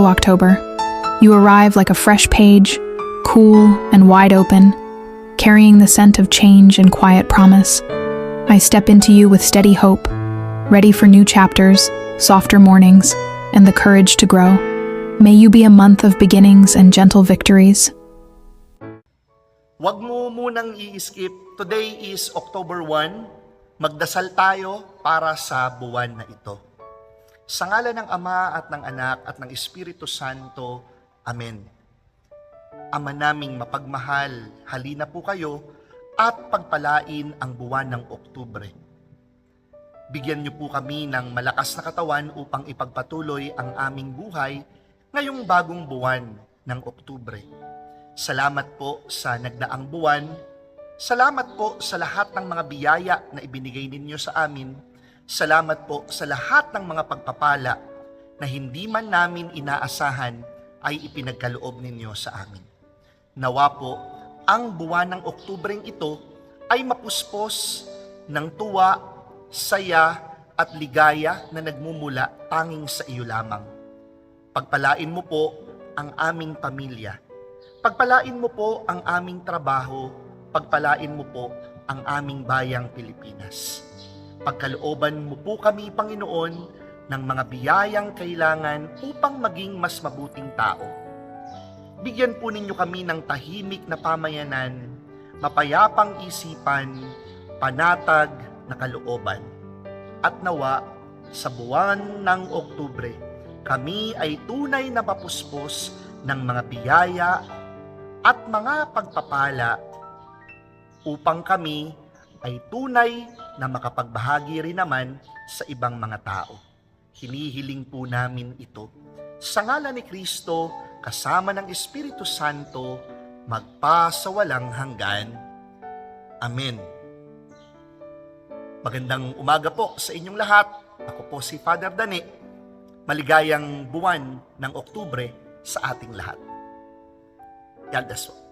October. You arrive like a fresh page, cool and wide open, carrying the scent of change and quiet promise. I step into you with steady hope, ready for new chapters, softer mornings, and the courage to grow. May you be a month of beginnings and gentle victories. Huwag mo munang i-skip. Today is October 1. Magdasal tayo para sa buwan na ito. Sa ngalan ng Ama at ng Anak at ng Espiritu Santo. Amen. Ama naming mapagmahal, halina po kayo at pagpalain ang buwan ng Oktubre. Bigyan niyo po kami ng malakas na katawan upang ipagpatuloy ang aming buhay ngayong bagong buwan ng Oktubre. Salamat po sa nagdaang buwan. Salamat po sa lahat ng mga biyaya na ibinigay ninyo sa amin. Salamat po sa lahat ng mga pagpapala na hindi man namin inaasahan ay ipinagkaloob ninyo sa amin. Nawa po, ang buwan ng Oktubreng ito ay mapuspos ng tuwa, saya at ligaya na nagmumula tanging sa iyo lamang. Pagpalain mo po ang aming pamilya. Pagpalain mo po ang aming trabaho. Pagpalain mo po ang aming bayang Pilipinas. Pagkalooban mo po kami, Panginoon, ng mga biyayang kailangan upang maging mas mabuting tao. Bigyan po ninyo kami ng tahimik na pamayanan, mapayapang isipan, panatag na kalooban. At nawa, sa buwan ng Oktubre, kami ay tunay na mapuspos ng mga biyaya at mga pagpapala upang kami ay tunay na makapagbahagi rin naman sa ibang mga tao. Hinihiling po namin ito sa ngalan ni Kristo kasama ng Espiritu Santo magpa sa walang hanggan. Amen. Magandang umaga po sa inyong lahat. Ako po si Father Dani. Maligayang buwan ng Oktubre sa ating lahat. God bless po.